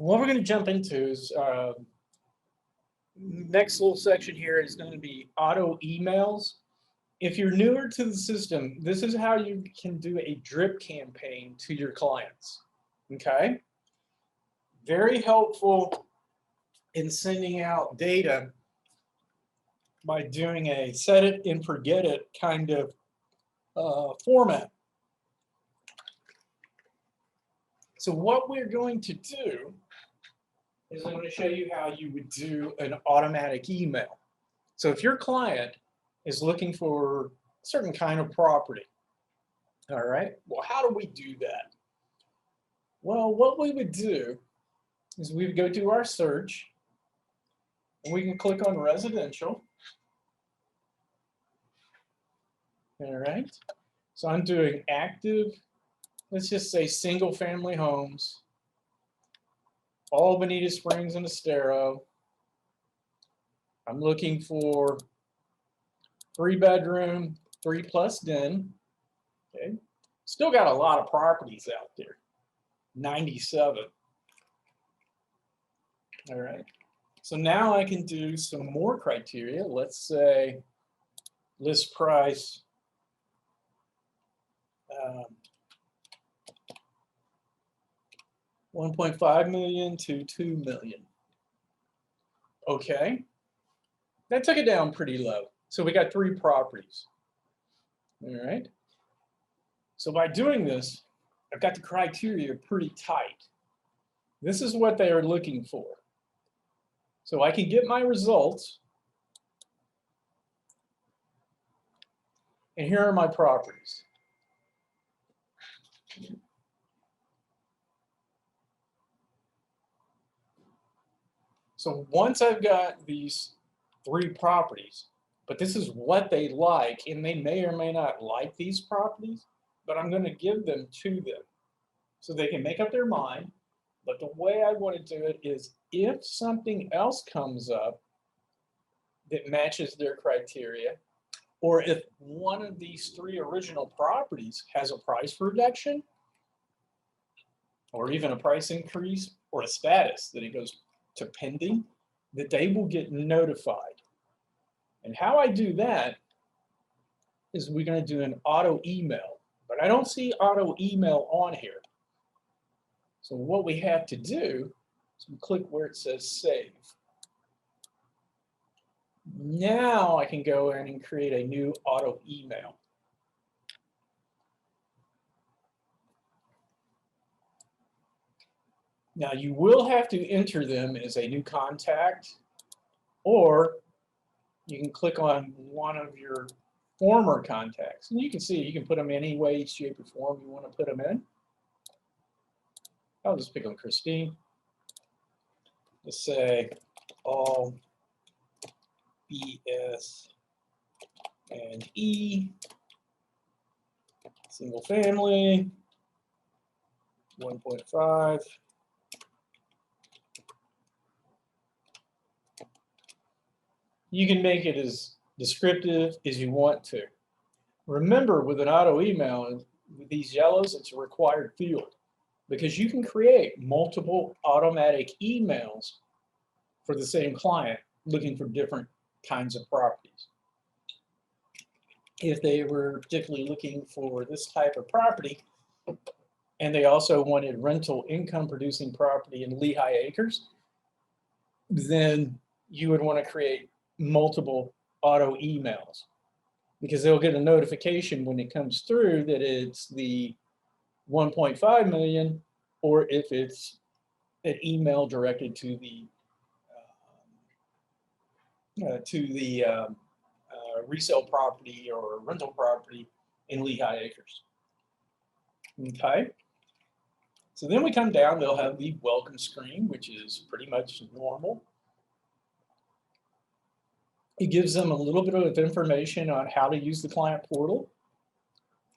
what we're going to jump into is next little section here is going to be auto emails. If you're newer to the system, this is how you can do a drip campaign to your clients. Okay? Very helpful in sending out data by doing a set it and forget it kind of format. So what we're going to do is I'm going to show you how you would do an automatic email. So if your client is looking for a certain kind of property, all right, well, how do we do that? Well, what we would do is we would go to our search, and we can click on residential. All right, so I'm doing active, let's just say single family homes, Albany to Springs-Estero. I'm looking for 3-bedroom, 3+ den. Okay, still got a lot of properties out there, 97. All right, so now I can do some more criteria. Let's say list price, 1.5 million to 2 million. Okay, that took it down pretty low. So we got 3 properties. All right, so by doing this, I've got the criteria pretty tight. This is what they are looking for. So I can get my results, and here are my properties. So once I've got these 3 properties, but this is what they like, and they may or may not like these properties, but I'm going to give them to them so they can make up their mind. But the way I want to do it is if something else comes up that matches their criteria, or if one of these 3 original properties has a price reduction, or even a price increase, or a status that it goes to pending, that they will get notified. And how I do that is we're going to do an auto email, but I don't see auto email on here. So what we have to do is we click where it says save. Now I can go in and create a new auto email. Now you will have to enter them as a new contact, or you can click on one of your former contacts, and you can see you can put them any way, shape, or form you want to put them in. I'll just pick on Christine. Let's say all BS and E, single family, 1.5. You can make it as descriptive as you want to. Remember, with an auto email, with these yellows, it's a required field because you can create multiple automatic emails for the same client looking for different kinds of properties. If they were particularly looking for this type of property, and they also wanted rental income producing property in Lehigh Acres, then you would want to create multiple auto emails because they'll get a notification when it comes through that it's the 1.5 million, or if it's an email directed to the resale property or rental property in Lehigh Acres. Okay, so then we come down, they'll have the welcome screen, which is pretty much normal. It gives them a little bit of information on how to use the client portal.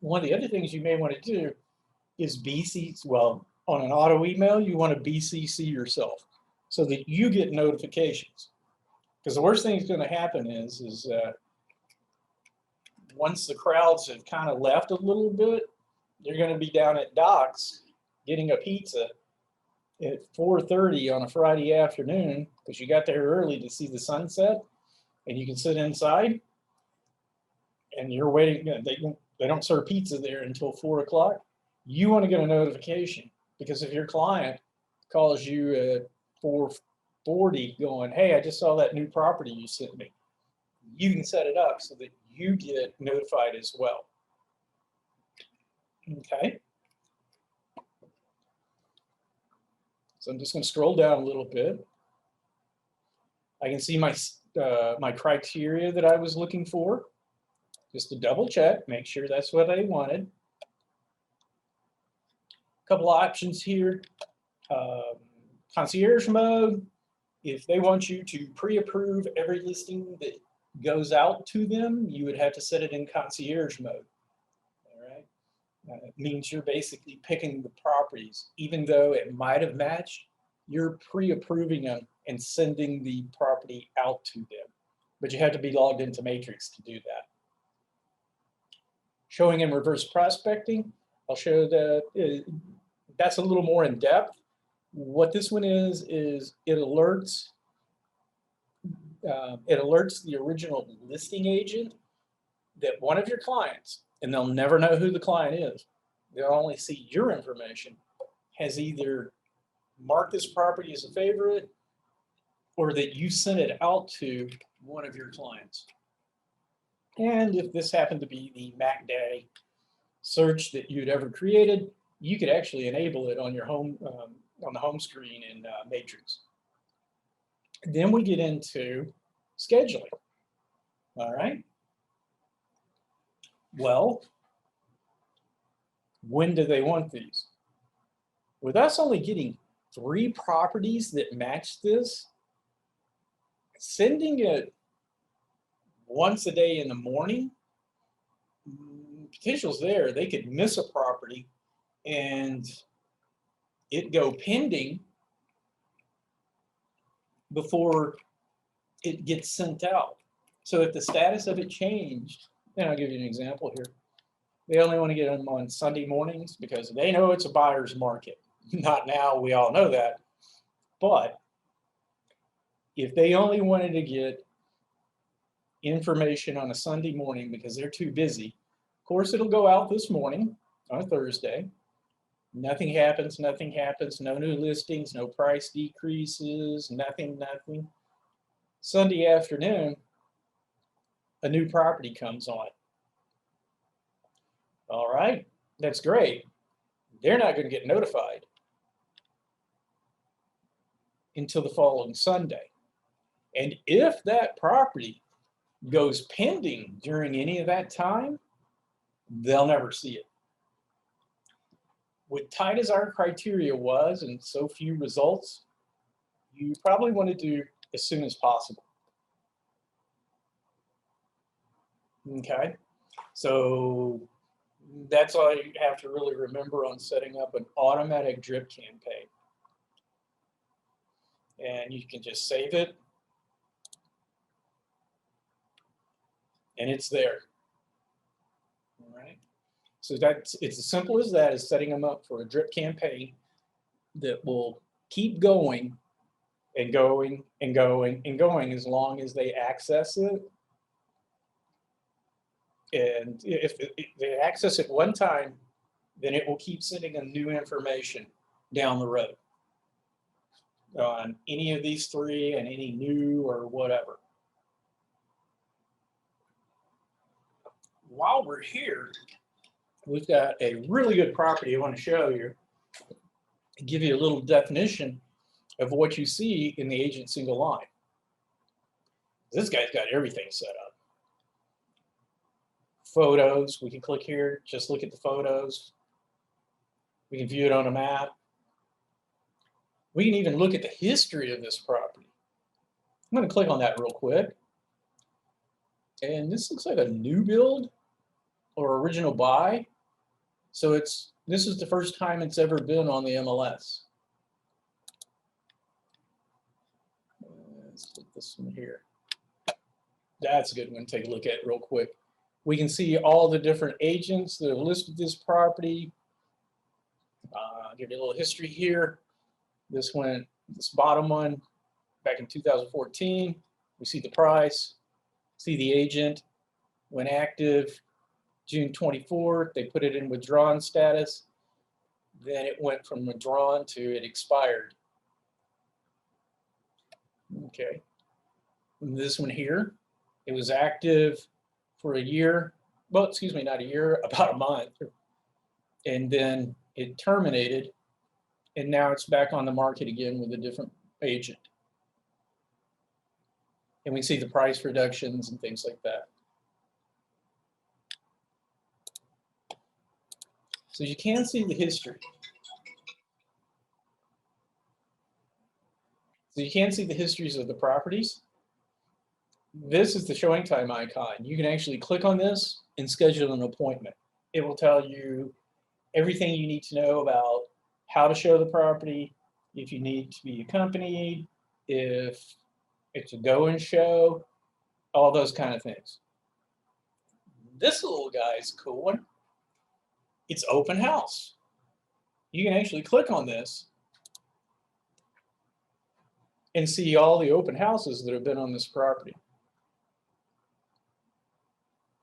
One of the other things you may want to do is BCC, well, on an auto email, you want to BCC yourself so that you get notifications. Because the worst thing that's going to happen is once the crowds have kind of left a little bit, you're going to be down at Doc's getting a pizza, at 4:30 on a Friday afternoon because you got there early to see the sunset, and you can sit inside and you're waiting. They don't serve pizza there until 4 o'clock. You want to get a notification because if your client calls you at 4:40 going, "Hey, I just saw that new property you sent me," you can set it up so that you get notified as well. Okay. So I'm just going to scroll down a little bit. I can see my criteria that I was looking for, just to double check, make sure that's what I wanted. A couple options here. Concierge mode, if they want you to pre-approve every listing that goes out to them, you would have to set it in concierge mode. All right. It means you're basically picking the properties. Even though it might have matched, you're pre-approving them and sending the property out to them. But you have to be logged into Matrix to do that. Showing in reverse prospecting, I'll show that that's a little more in depth. What this one is it alerts the original listing agent that one of your clients, and they'll never know who the client is, they'll only see your information, has either marked this property as a favorite or that you sent it out to one of your clients. And if this happened to be the MacDay search that you'd ever created, you could actually enable it on your home on the home screen in Matrix. Then we get into scheduling. All right. Well, when do they want these? With us only getting 3 properties that match this, sending it once a day in the morning, potential's there. They could miss a property and it go pending before it gets sent out. So if the status of it changed, and I'll give you an example here. They only want to get them on Sunday mornings because they know it's a buyer's market. Not now, we all know that. But if they only wanted to get information on a Sunday morning because they're too busy, of course it'll go out this morning on a Thursday. Nothing happens, no new listings, no price decreases, nothing. Sunday afternoon, a new property comes on. All right, that's great. They're not going to get notified until the following Sunday. And if that property goes pending during any of that time, they'll never see it. With tight as our criteria was and so few results, you probably want to do as soon as possible. Okay, so that's all you have to really remember on setting up an automatic drip campaign. And you can just save it, and it's there. All right. So it's as simple as that, is setting them up for a drip campaign that will keep going and going and going and going as long as they access it. And if they access it one time, then it will keep sending them new information down the road on any of these 3 and any new or whatever. While we're here, we've got a really good property I want to show you, give you a little definition of what you see in the agent single line. This guy's got everything set up. Photos, we can click here, just look at the photos. We can view it on a map. We can even look at the history of this property. I'm going to click on that real quick. And this looks like a new build or original buy. So this is the first time it's ever been on the MLS. Let's put this one here. That's a good one to take a look at real quick. We can see all the different agents that have listed this property. I'll give you a little history here. This bottom one, back in 2014. We see the price, see the agent, went active June 24th. They put it in withdrawn status. Then it went from withdrawn to it expired. Okay. And this one here, it was active for a year. Well, excuse me, not a year, about a month. And then it terminated, and now it's back on the market again with a different agent. And we see the price reductions and things like that. So you can see the history. So you can see the histories of the properties. This is the showing time icon. You can actually click on this and schedule an appointment. It will tell you everything you need to know about how to show the property, if you need to be accompanied, if it's a go and show, all those kind of things. This little guy is a cool one. It's open house. You can actually click on this and see all the open houses that have been on this property.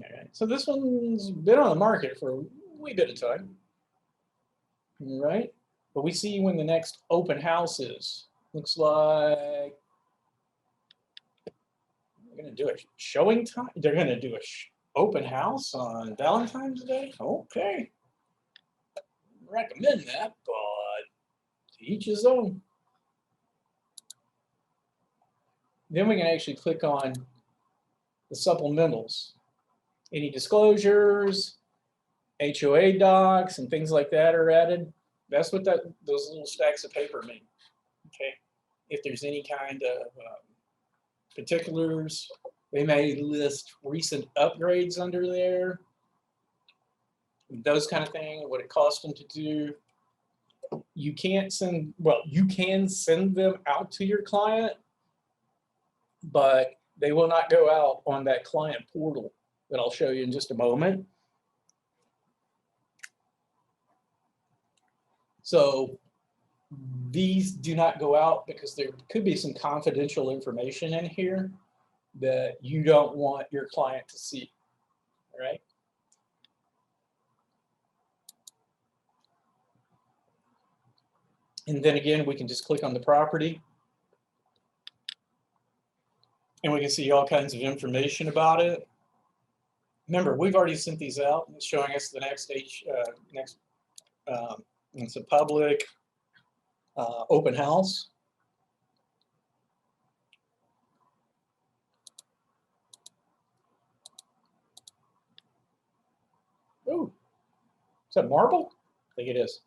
All right. So this one's been on the market for a wee bit of time. All right. But we see when the next open house is. Looks like they're going to do a showing time. They're going to do a open house on Valentine's Day. Okay. Recommend that, but to each his own. Then we can actually click on the supplementals. Any disclosures, HOA docs, and things like that are added. That's what those little stacks of paper mean. Okay. If there's any kind of particulars, they may list recent upgrades under there. Those kind of things, what it cost them to do. You can't send, well, you can send them out to your client, but they will not go out on that client portal that I'll show you in just a moment. So these do not go out because there could be some confidential information in here that you don't want your client to see, all right? And then again, we can just click on the property and we can see all kinds of information about it. Remember, we've already sent these out. It's showing us the next it's a public open house. Oh, is that marble? I think it is.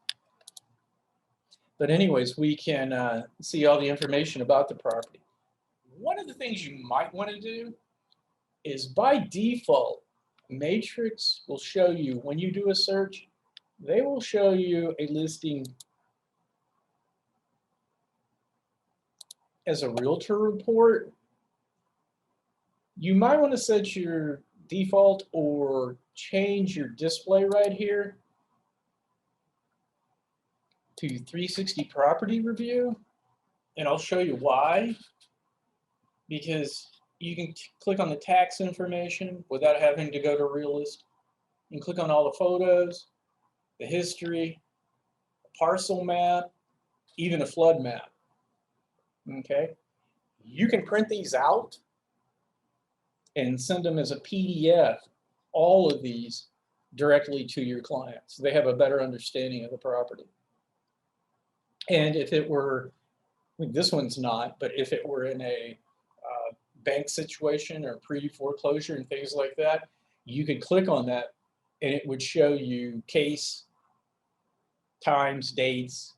But anyways, we can see all the information about the property. One of the things you might want to do is by default, Matrix will show you, when you do a search, they will show you a listing as a realtor report. You might want to set your default or change your display right here to 360 property review, and I'll show you why. Because you can click on the tax information without having to go to Realist. You can click on all the photos, the history, a parcel map, even a flood map. Okay, you can print these out and send them as a PDF, all of these, directly to your clients. They have a better understanding of the property. And if it were, I mean, this one's not, but if it were in a bank situation or pre-foreclosure and things like that, you could click on that and it would show you case, times, dates,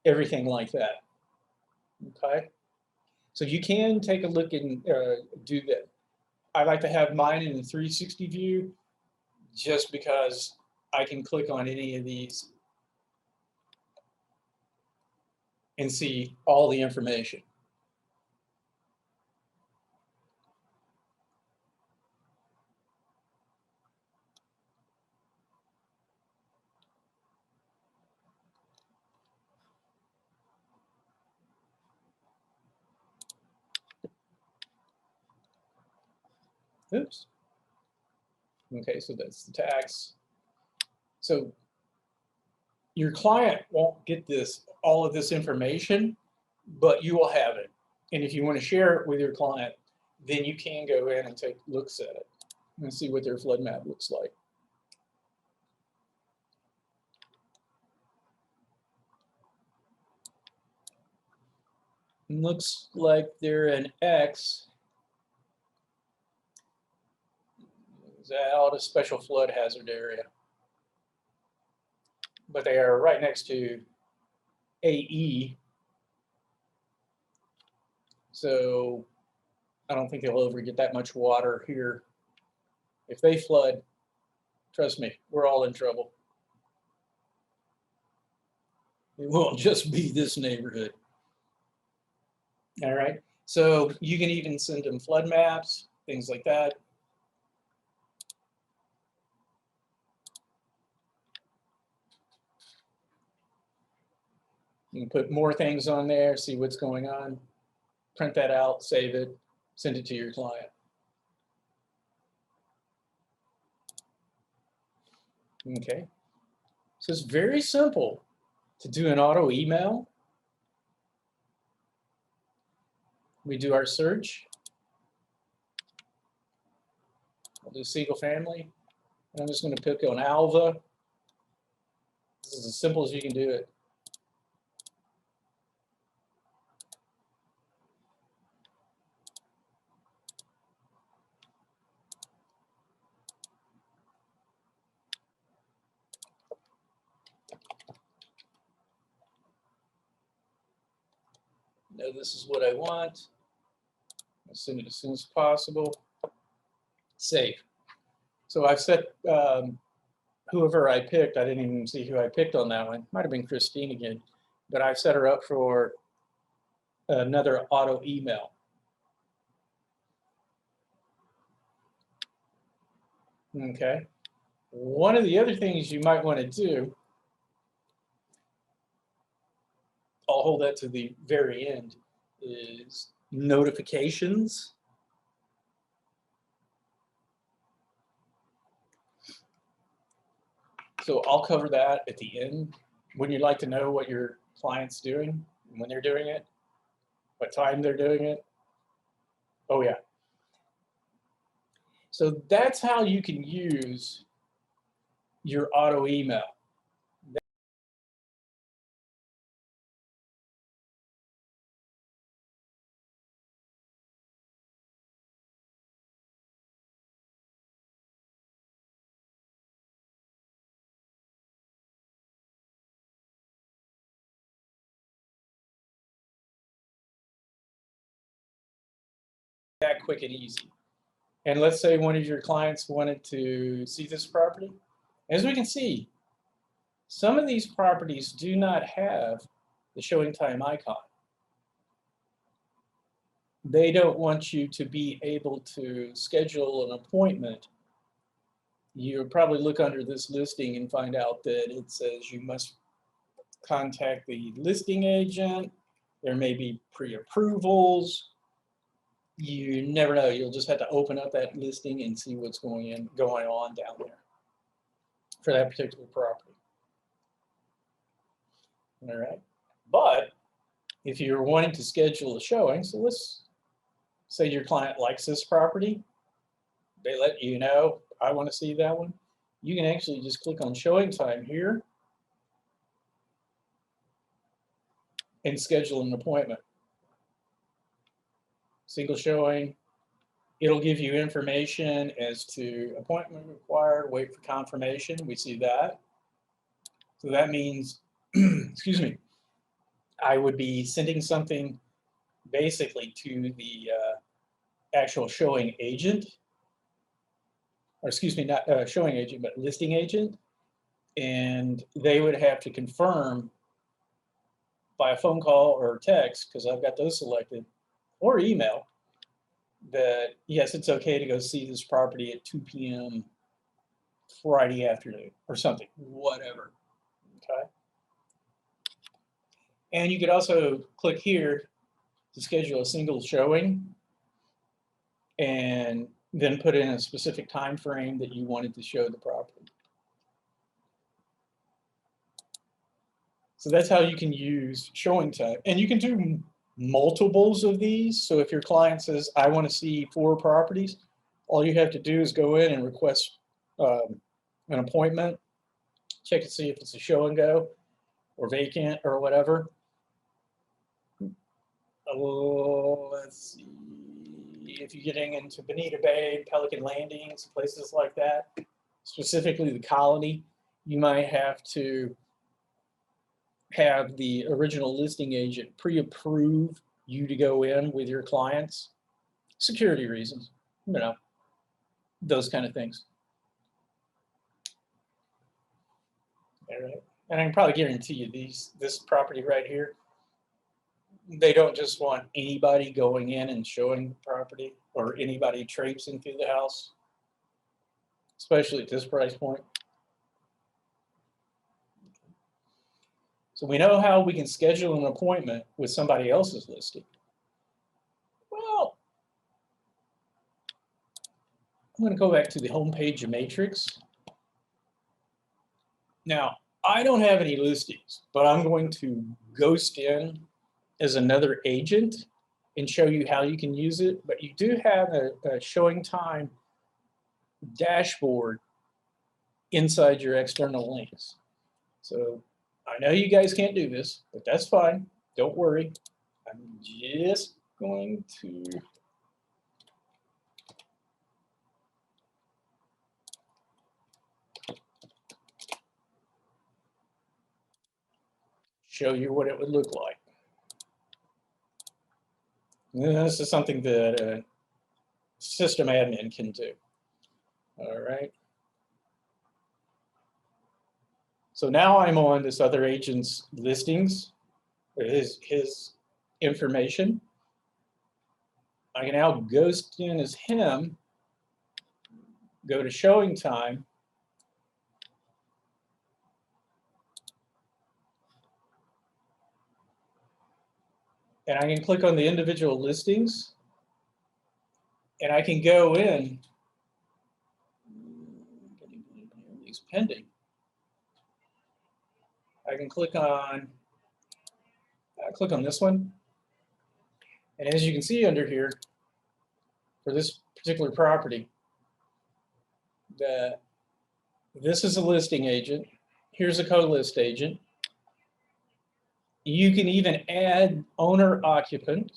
everything like that. Okay, so you can take a look and do that. I like to have mine in the 360 view just because I can click on any of these and see all the information. Oops. Okay, so that's the tax. So your client won't get all of this information, but you will have it. And if you want to share it with your client, then you can go in and take looks at it and see what their flood map looks like. Looks like they're an X. Is out a special flood hazard area. But they are right next to AE. So I don't think they'll ever get that much water here. If they flood, trust me, we're all in trouble. It won't just be this neighborhood. All right. So you can even send them flood maps, things like that. You can put more things on there, see what's going on, print that out, save it, send it to your client. Okay. So it's very simple to do an auto email. We do our search. I'll do single family. And I'm just going to pick on Alva. This is as simple as you can do it. No, this is what I want. I'll send it as soon as possible. Save. So I've set whoever I picked. I didn't even see who I picked on that one. Might have been Christine again, but I've set her up for another auto email. Okay. One of the other things you might want to do, I'll hold that to the very end, is notifications. So I'll cover that at the end. Wouldn't you like to know what your client's doing, when they're doing it, what time they're doing it? Oh yeah. So that's how you can use your auto email. That quick and easy. And let's say one of your clients wanted to see this property. As we can see, some of these properties do not have the showing time icon. They don't want you to be able to schedule an appointment. You'll probably look under this listing and find out that it says you must contact the listing agent. There may be pre-approvals. You never know. You'll just have to open up that listing and see what's going on down there for that particular property. All right. But if you're wanting to schedule a showing, so let's say your client likes this property, they let you know, I want to see that one. You can actually just click on showing time here and schedule an appointment. Single showing. It'll give you information as to appointment required, wait for confirmation. We see that. So that means, excuse me, I would be sending something basically to the actual showing agent, or excuse me, not showing agent, but listing agent. And they would have to confirm by a phone call or text, because I've got those selected, or email, that yes, it's okay to go see this property at 2 p.m. Friday afternoon or something, whatever. Okay. And you could also click here to schedule a single showing, and then put in a specific time frame that you wanted to show the property. So that's how you can use showing time. And you can do multiples of these. So if your client says, I want to see 4 properties, all you have to do is go in and request an appointment, check to see if it's a show and go or vacant or whatever. Let's see. If you're getting into Bonita Bay, Pelican Landings, places like that, specifically the Colony, you might have to have the original listing agent pre-approve you to go in with your clients. Security reasons, you know, those kind of things. All right. And I can probably guarantee you this property right here, they don't just want anybody going in and showing the property or anybody traipsing through the house, especially at this price point. So we know how we can schedule an appointment with somebody else's listing. Well, I'm going to go back to the home page of Matrix. Now, I don't have any listings, but I'm going to ghost in as another agent and show you how you can use it. But you do have a showing time dashboard inside your external links. So I know you guys can't do this, but that's fine. Don't worry. I'm just going to show you what it would look like. And this is something that a system admin can do. All right. So now I'm on this other agent's listings, his information. I can now ghost in as him, go to showing time, and I can click on the individual listings, and I can go in, these pending. I can click on this one, and as you can see under here, for this particular property, this is a listing agent. Here's a co-list agent. You can even add owner occupant,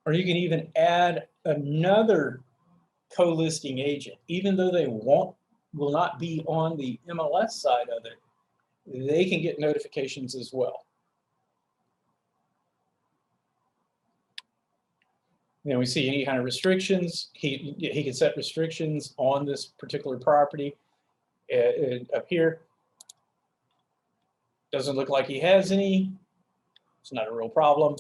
or you can even add another co-listing agent, even though they will not be on the MLS side of it. They can get notifications as well. Then we see any kind of restrictions. He can set restrictions on this particular property. Up here, doesn't look like he has any. It's not a real problem.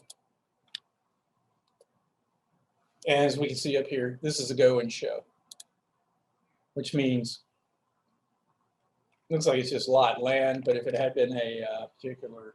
As we can see up here, this is a go and show, which means looks like it's just lot land, but if it had been a particular